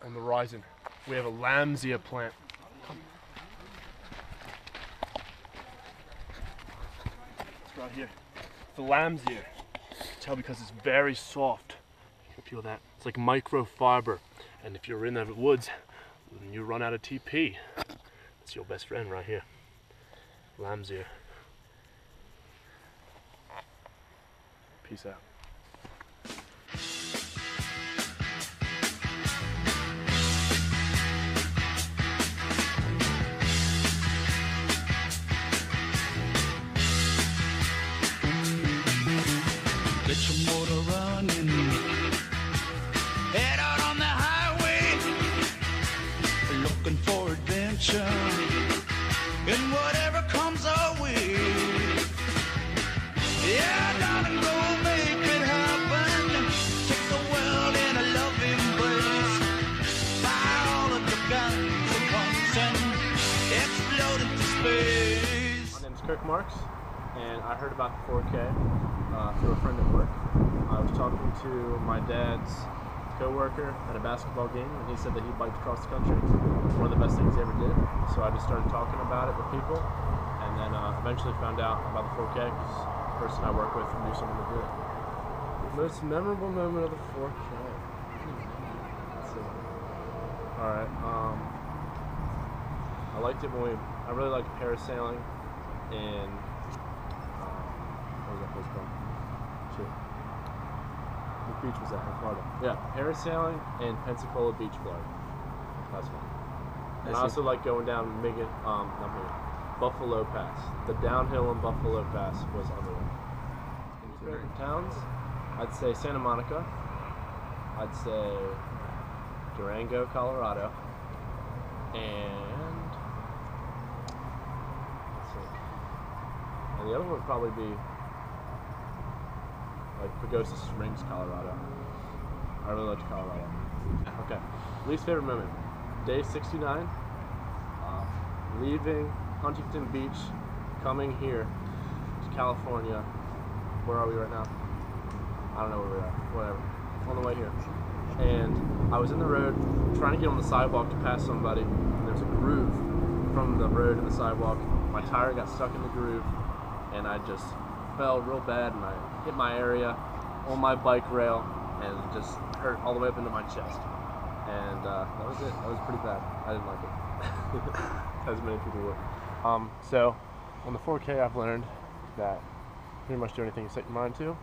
On the horizon, we have a lambsia plant. It's right here. The lambsia. Tell because it's very soft. You can feel that. It's like microfiber. And if you're in the woods and you run out of TP, it's your best friend right here. Lambsia. Peace out. Get your motor running. Head out on the highway, looking for adventure and whatever comes our way. Yeah, darling, go make it happen. Take the world in a loving embrace. Fire all of your guns and pumps and explode into space. My name's Kirk Marks, and I heard about the 4K through a friend at work. I was talking to my dad's co-worker at a basketball game, and he said that he biked across the country. One of the best things he ever did. So I just started talking about it with people, and then eventually found out about the 4K because the person I work with knew someone that did it. Most memorable moment of the 4K. Alright, I liked it when I really liked parasailing in, what was that place called? Shit. What beach was that in Florida? Yeah, parasailing in Pensacola Beach, Florida. That's fun. And I also like going down Buffalo Pass. The downhill in Buffalo Pass was unreal. In favorite towns, I'd say Santa Monica. I'd say Durango, Colorado. And let's see. And the other one would probably be like Pagosa Springs, Colorado. I really liked Colorado. Okay. Least favorite moment. Day 69. Leaving Huntington Beach, coming here to California. Where are we right now? I don't know where we are. Whatever. On the way here. And I was in the road trying to get on the sidewalk to pass somebody, and there's a groove from the road to the sidewalk. My tire got stuck in the groove, and I just fell real bad, and I hit my area on my bike rail, and it just hurt all the way up into my chest. And that was it. That was pretty bad. I didn't like it. As many people would. So on the 4K, I've learned that pretty much do anything you set your mind to. You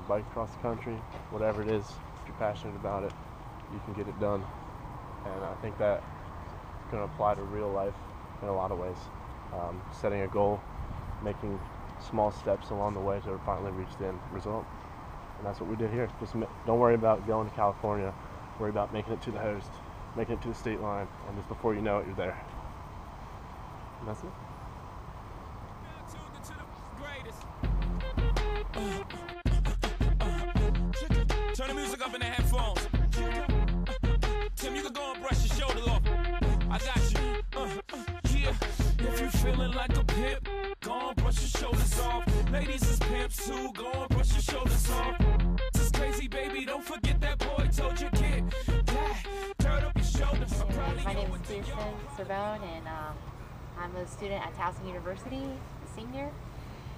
bike across the country, whatever it is, if you're passionate about it, you can get it done. And I think that can apply to real life in a lot of ways. Setting a goal, making small steps along the way to finally reach the end result. And that's what we did here. Just don't worry about going to California. Worry about making it to the host, making it to the state line, and just before you know it, you're there. And that's it. Turn the music up in the headphones. Tim, you can go and brush your shoulder off. I got you. Yeah. If you feeling like a pimp, go and brush your shoulders off. Ladies is pimps too, go and brush your shoulders off. This is crazy, baby. Don't forget that boy told your kid. Yeah. Turn up your shoulders. My name is Kirsten Cervone, and I'm a student at Towson University, a senior,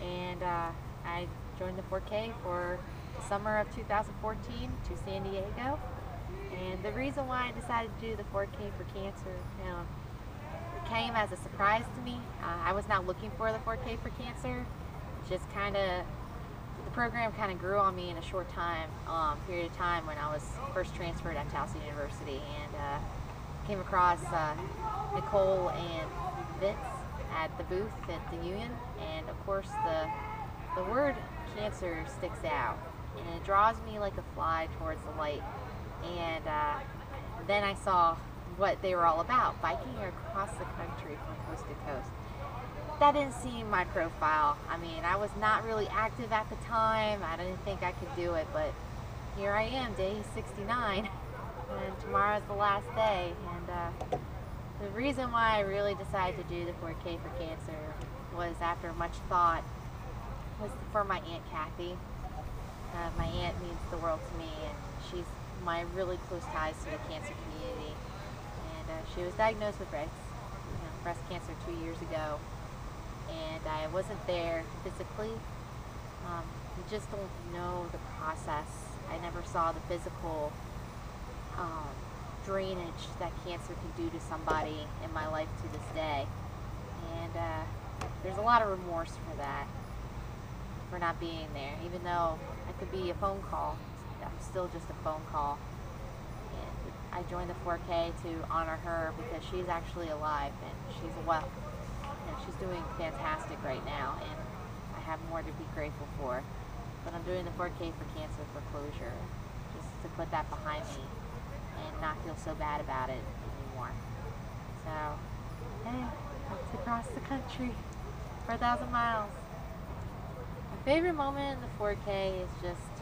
and I joined the 4K for the summer of 2014 to San Diego. And the reason why I decided to do the 4K for cancer it came as a surprise to me. I was not looking for the 4K for cancer. Just kind of, the program kind of grew on me in a short period of time when I was first transferred at Towson University, and came across Nicole and Vince at the booth at the Union, and of course the word cancer sticks out, and it draws me like a fly towards the light. And then I saw what they were all about, biking across the country from coast to coast. That didn't seem my profile. I mean, I was not really active at the time. I didn't think I could do it, but here I am, day 69, and tomorrow's the last day. And the reason why I really decided to do the 4K for cancer was, after much thought, was for my Aunt Kathy. My aunt means the world to me, and she's my really close ties to the cancer community. And she was diagnosed with breast cancer 2 years ago, and I wasn't there physically. You just don't know the process. I never saw the physical drainage that cancer can do to somebody in my life to this day. And there's a lot of remorse for that, for not being there. Even though I could be a phone call, I'm still just a phone call. And I joined the 4K to honor her because she's actually alive and she's well. She's doing fantastic right now, and I have more to be grateful for. But I'm doing the 4K for cancer foreclosure, just to put that behind me and not feel so bad about it anymore. So, hey, let's across the country for 1,000 miles. My favorite moment in the 4K is just,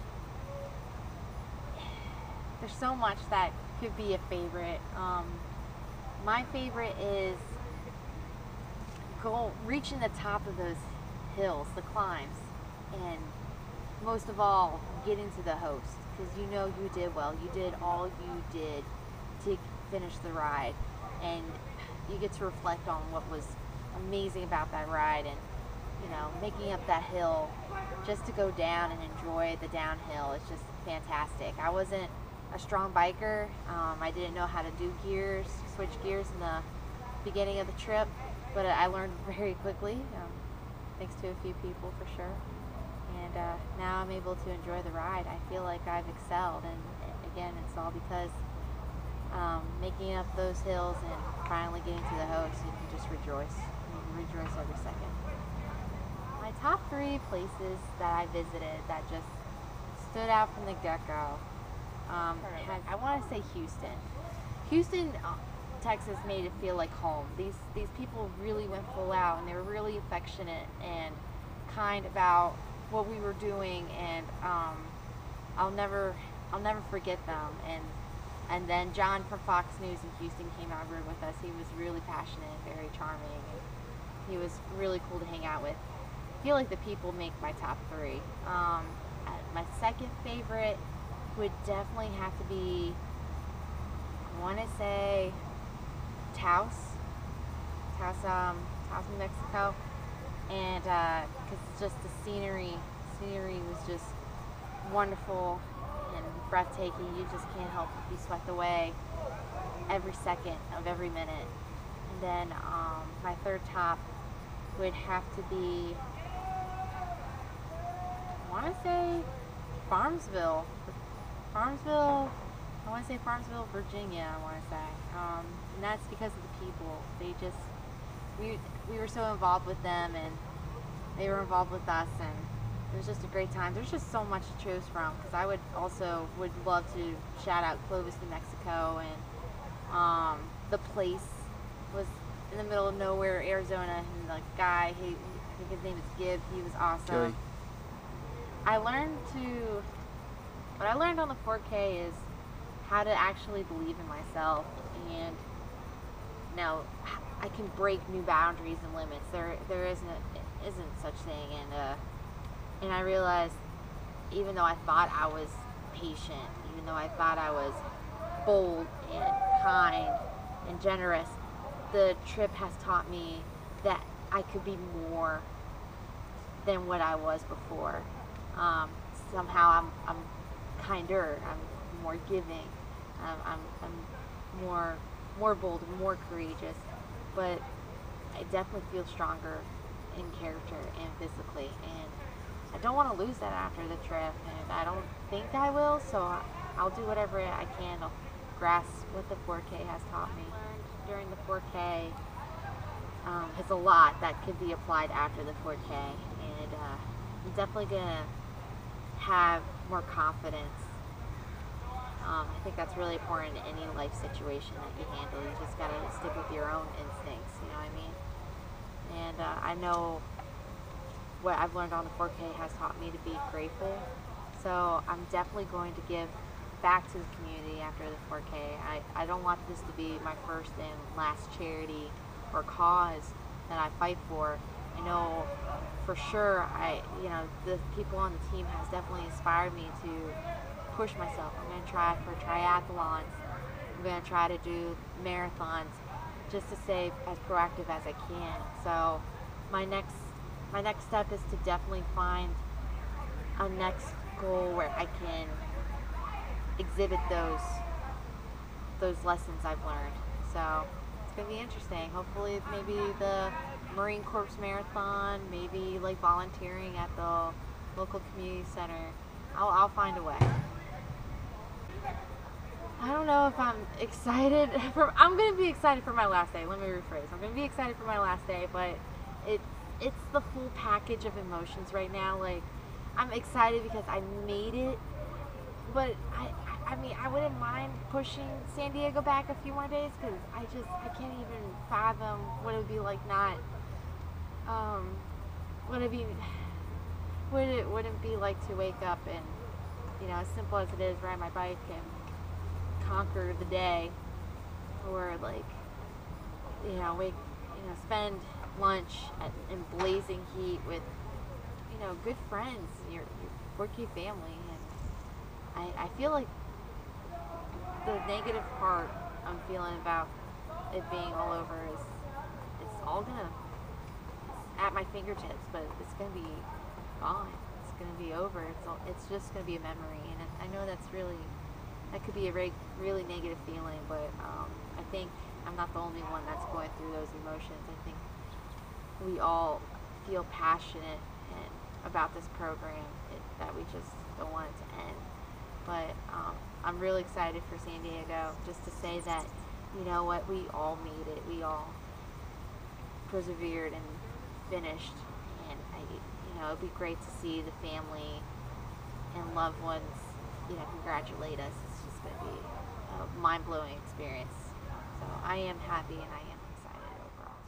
there's so much that could be a favorite. My favorite is reaching the top of those hills, the climbs, and most of all, getting to the host, because you know you did well. You did all you did to finish the ride, and you get to reflect on what was amazing about that ride, and making up that hill just to go down and enjoy the downhill is just fantastic. I wasn't a strong biker. I didn't know how to do gears, switch gears in the beginning of the trip, but I learned very quickly, thanks to a few people for sure. And now I'm able to enjoy the ride. I feel like I've excelled, and again, it's all because making up those hills and finally getting to the host, you can just rejoice. You can rejoice every second. My top 3 places that I visited that just stood out from the get-go, I want to say Houston. Houston, Texas made it feel like home. These people really went full out, and they were really affectionate and kind about what we were doing, and I'll never forget them. And then John from Fox News in Houston came out and rode with us. He was really passionate and very charming, and he was really cool to hang out with. I feel like the people make my top 3. My second favorite would definitely have to be, I want to say, Taos, New Mexico, and because just the scenery was just wonderful and breathtaking. You just can't help but be swept away every second of every minute. And then my third top would have to be, I want to say Farmsville, Virginia, I want to say. And that's because of the people. They just, we were so involved with them, and they were involved with us, and it was just a great time. There's just so much to choose from, because I would love to shout out Clovis, New Mexico, and the place was in the middle of nowhere, Arizona, and the guy, I think his name is Gibb, he was awesome. Joey. What I learned on the 4K is how to actually believe in myself, and now I can break new boundaries and limits. There isn't such thing, and I realized, even though I thought I was patient, even though I thought I was bold and kind and generous, the trip has taught me that I could be more than what I was before. Somehow I'm kinder, I'm more giving, I'm more bold, more courageous, but I definitely feel stronger in character and physically, and I don't want to lose that after the trip, and I don't think I will, so I'll do whatever I can to grasp what the 4K has taught me. During the 4K is a lot that could be applied after the 4K, and I'm definitely going to have more confidence. I think that's really important in any life situation that you handle. You just gotta stick with your own instincts, you know what I mean? And I know what I've learned on the 4K has taught me to be grateful. So I'm definitely going to give back to the community after the 4K. I don't want this to be my first and last charity or cause that I fight for. I know for sure the people on the team has definitely inspired me to push myself. I'm going to try for triathlons. I'm going to try to do marathons just to stay as proactive as I can. So my next step is to definitely find a next goal where I can exhibit those lessons I've learned. So it's going to be interesting. Hopefully maybe the Marine Corps Marathon, maybe like volunteering at the local community center. I'll find a way. I don't know if I'm excited. I'm going to be excited for my last day. Let me rephrase. I'm going to be excited for my last day, but it's the full package of emotions right now. Like, I'm excited because I made it, but I mean, I wouldn't mind pushing San Diego back a few more days because I can't even fathom what it would be like not, what it wouldn't be like to wake up and, you know, as simple as it is, ride my bike and conquer the day, or like, you know, spend lunch in blazing heat with, you know, good friends, your 4K family. And I feel like the negative part I'm feeling about it being all over is it's at my fingertips, but it's gonna be gone. It's gonna be over. It's just gonna be a memory, and I know that could be a really negative feeling, but I think I'm not the only one that's going through those emotions. I think we all feel passionate about this program, that we just don't want it to end. But I'm really excited for San Diego, just to say that, you know what, we all made it. We all persevered and finished, and it'd be great to see the family and loved ones, you know, congratulate us. It's just going to be a mind-blowing experience. So I am happy and I am excited overall.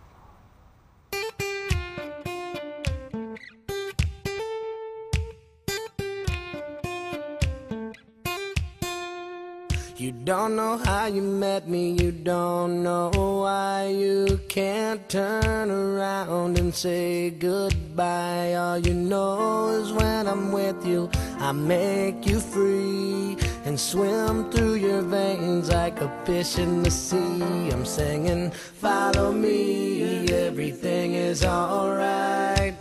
You don't know how you met me, you don't know why you can't turn around and say goodbye. All you know is when I'm with you, I make you free and swim through your veins like a fish in the sea. I'm singing, follow me, everything is alright.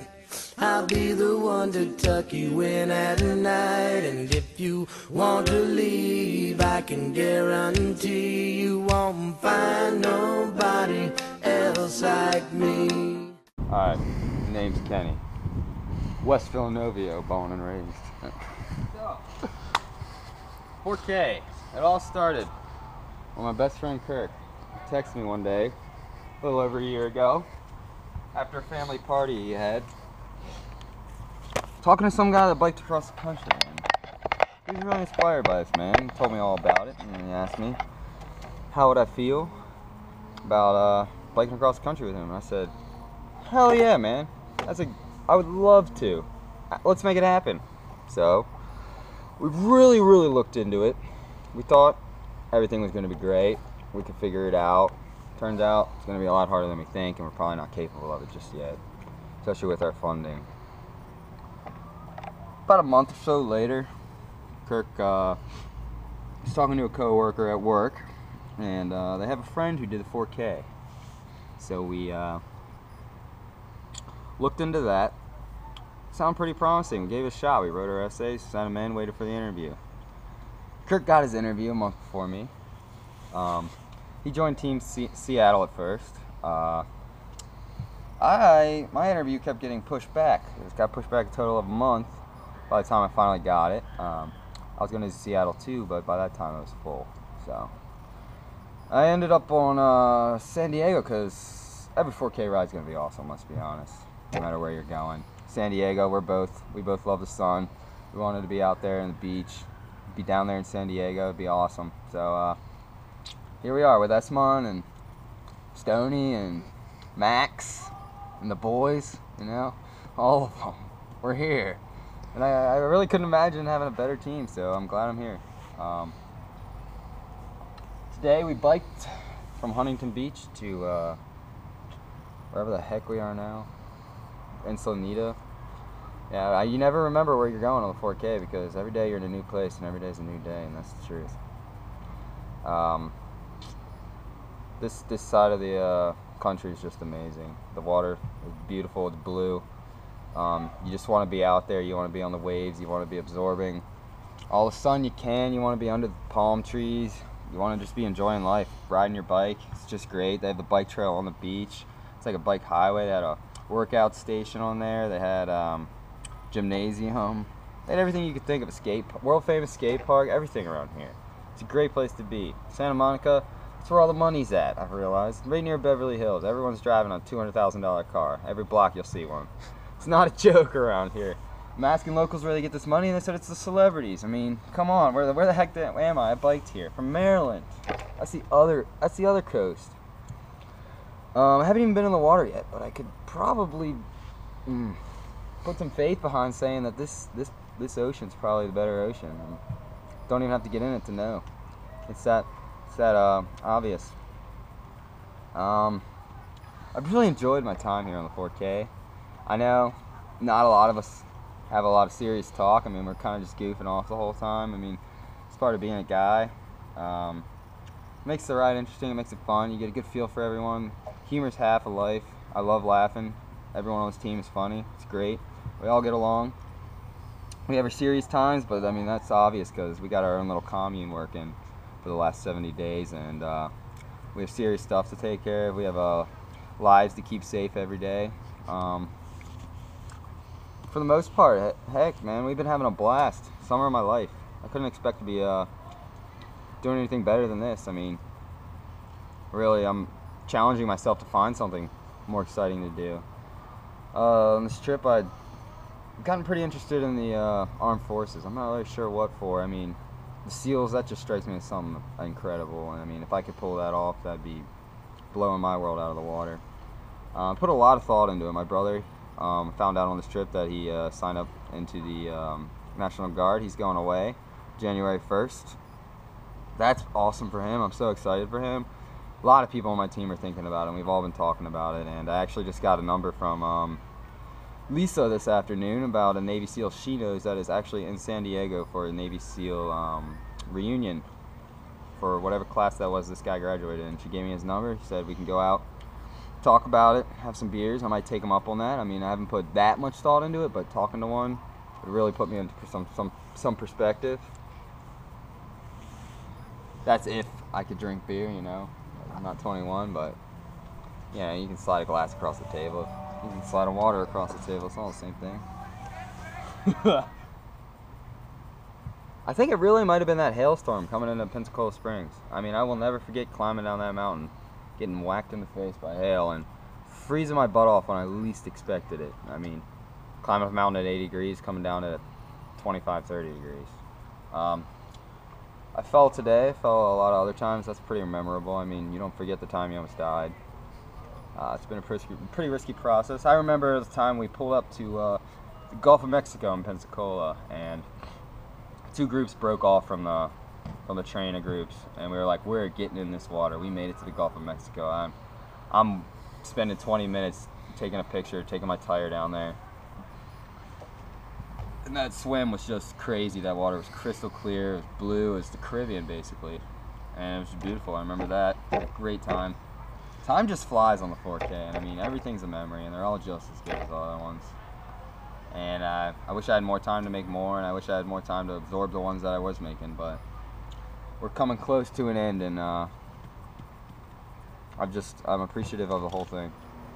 I'll be the one to tuck you in at night. And if you want to leave, I can guarantee you won't find nobody else like me. Alright, name's Kenny. West Villanova, born and raised. 4K. It all started when my best friend Kirk texted me one day, a little over a year ago, after a family party he had, talking to some guy that biked across the country. And he was really inspired by this, man. He told me all about it, and he asked me how would I feel about biking across the country with him. And I said, hell yeah, man. I would love to. Let's make it happen. So we really looked into it. We thought everything was going to be great. We could figure it out. Turns out it's going to be a lot harder than we think, and we're probably not capable of it just yet, especially with our funding. About a month or so later, Kirk was talking to a coworker at work, and they have a friend who did the 4K. So we looked into that. Sounded pretty promising. We gave it a shot. We wrote our essays, sent them in, waited for the interview. Kirk got his interview a month before me. He joined Team Seattle at first. My interview kept getting pushed back. It got pushed back a total of a month. By the time I finally got it, I was going to Seattle too, but by that time it was full. So I ended up on San Diego because every 4K ride is going to be awesome. Let's be honest. No matter where you're going, San Diego, we both love the sun. We wanted to be out there on the beach, be down there in San Diego. It'd be awesome. So here we are with Esmond and Stoney and Max and the boys. You know, all of them. We're here. And I really couldn't imagine having a better team, so I'm glad I'm here. Today we biked from Huntington Beach to wherever the heck we are now, Ensaladita. Yeah, you never remember where you're going on the 4K because every day you're in a new place and every day's a new day, and that's the truth. This side of the country is just amazing. The water is beautiful. It's blue. You just want to be out there. You want to be on the waves. You want to be absorbing all the sun you can. You want to be under the palm trees. You want to just be enjoying life, riding your bike. It's just great. They have the bike trail on the beach. It's like a bike highway. They had a workout station on there. They had gymnasium. They had everything you could think of. A world famous skate park. Everything around here. It's a great place to be. Santa Monica. That's where all the money's at, I've realized. Right near Beverly Hills. Everyone's driving a $200,000 car. Every block you'll see one. It's not a joke around here. I'm asking locals where they get this money, and they said it's the celebrities. I mean, come on, where the heck am I? I biked here from Maryland. That's the other coast. I haven't even been in the water yet, but I could probably put some faith behind saying that this ocean's probably the better ocean. And don't even have to get in it to know. It's that obvious. I've really enjoyed my time here on the 4K. I know not a lot of us have a lot of serious talk. I mean, we're kind of just goofing off the whole time. I mean, it's part of being a guy. It makes the ride interesting. It makes it fun. You get a good feel for everyone. Humor's half of life. I love laughing. Everyone on this team is funny. It's great. We all get along. We have our serious times, but I mean, that's obvious because we got our own little commune working for the last 70 days, and we have serious stuff to take care of. We have lives to keep safe every day. For the most part, heck, man, we've been having a blast. Summer of my life. I couldn't expect to be doing anything better than this. I mean, really, I'm challenging myself to find something more exciting to do. On this trip, I've gotten pretty interested in the armed forces. I'm not really sure what for. I mean, the SEALs, that just strikes me as something incredible. And I mean, if I could pull that off, that'd be blowing my world out of the water. Put a lot of thought into it. My brother found out on this trip that he signed up into the National Guard. He's going away January 1st. That's awesome for him. I'm so excited for him. A lot of people on my team are thinking about it, and we've all been talking about it. And I actually just got a number from Lisa this afternoon about a Navy SEAL she knows that is actually in San Diego for a Navy SEAL reunion for whatever class that was this guy graduated in. She gave me his number. She said we can go out, talk about it, have some beers. I might take him up on that. I mean, I haven't put that much thought into it, but talking to one would really put me into some perspective. That's if I could drink beer, you know. I'm not 21, but yeah, you can slide a glass across the table. You can slide a water across the table. It's all the same thing. I think it really might have been that hailstorm coming into Pensacola Springs. I mean, I will never forget climbing down that mountain, getting whacked in the face by hail, and freezing my butt off when I least expected it. I mean, climbing up a mountain at 80 degrees, coming down at 25, 30 degrees. I fell today. I fell a lot of other times. That's pretty memorable. I mean, you don't forget the time you almost died. It's been a pretty risky process. I remember the time we pulled up to the Gulf of Mexico in Pensacola, and two groups broke off from the train of groups, and we were like, we're getting in this water. We made it to the Gulf of Mexico. I'm spending 20 minutes taking a picture, taking my tire down there. And that swim was just crazy. That water was crystal clear, it was blue, it was the Caribbean basically. And it was beautiful, I remember that. Had a great time. Time just flies on the 4K, and I mean, everything's a memory, and they're all just as good as the other ones. And I wish I had more time to make more, and I wish I had more time to absorb the ones that I was making, but we're coming close to an end, and I'm appreciative of the whole thing.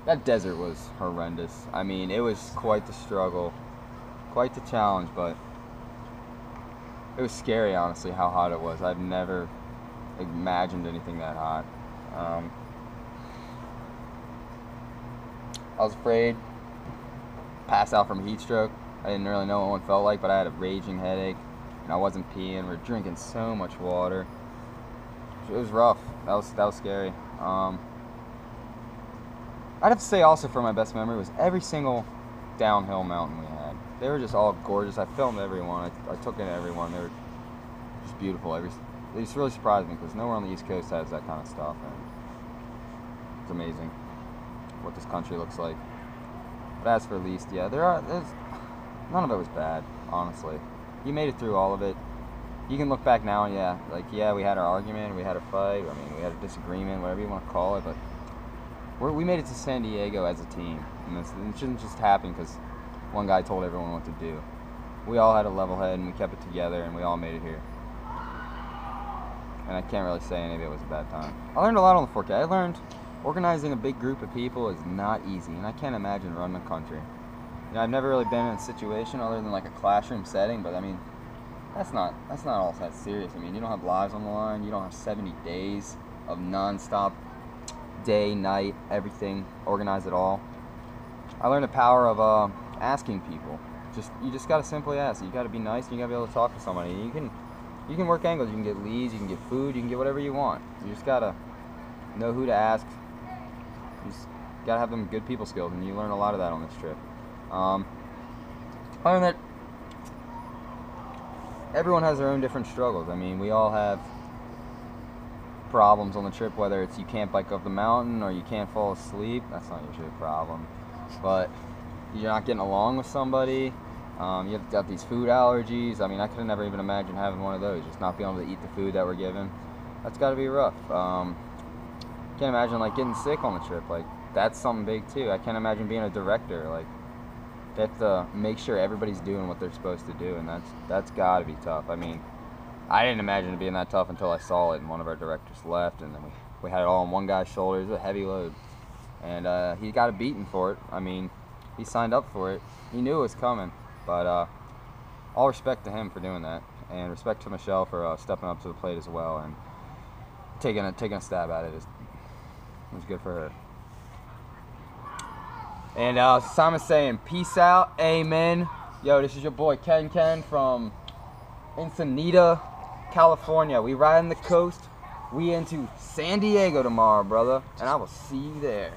That desert was horrendous. I mean, it was quite the struggle, quite the challenge, but it was scary, honestly, how hot it was. I've never imagined anything that hot. I was afraid, pass out from heat stroke. I didn't really know what one felt like, but I had a raging headache, and I wasn't peeing. We were drinking so much water. It was rough. That was scary. I'd have to say also for my best memory was every single downhill mountain we had. They were just all gorgeous. I filmed everyone. I took in everyone. They were just beautiful. They just really surprised me because nowhere on the East Coast has that kind of stuff, and it's amazing what this country looks like. But as for least, yeah, there's none of it was bad, honestly. You made it through all of it. You can look back now and yeah, we had our argument, we had a fight, I mean, we had a disagreement, whatever you want to call it, but we made it to San Diego as a team. And it shouldn't just happen because one guy told everyone what to do. We all had a level head and we kept it together and we all made it here. And I can't really say any of it was a bad time. I learned a lot on the 4K. I learned organizing a big group of people is not easy, and I can't imagine running a country. You know, I've never really been in a situation other than like a classroom setting, but I mean, that's not all that serious. I mean, you don't have lives on the line. You don't have 70 days of non-stop day, night, everything, organize it all. I learned the power of asking people. You just gotta simply ask. You gotta be nice. And you gotta be able to talk to somebody. You can work angles. You can get leads. You can get food. You can get whatever you want. You just gotta know who to ask. You just gotta have them good people skills, and you learn a lot of that on this trip. I learned that everyone has their own different struggles. I mean, we all have problems on the trip, whether it's you can't bike up the mountain or you can't fall asleep. That's not usually a problem. But you're not getting along with somebody. You've got these food allergies. I mean, I could have never even imagined having one of those, just not being able to eat the food that we're given. That's got to be rough. Can't imagine like getting sick on the trip. Like, that's something big too. I can't imagine being a director. Like, they have to make sure everybody's doing what they're supposed to do, and that's got to be tough. I mean, I didn't imagine it being that tough until I saw it, and one of our directors left, and then we had it all on one guy's shoulders. It was a heavy load, and he got a beating for it. I mean, he signed up for it. He knew it was coming, but all respect to him for doing that, and respect to Michelle for stepping up to the plate as well and taking a stab at it. It was good for her. And Simon's saying, peace out, amen. Yo, this is your boy Ken from Ensenada, California. We riding the coast. We into San Diego tomorrow, brother. And I will see you there.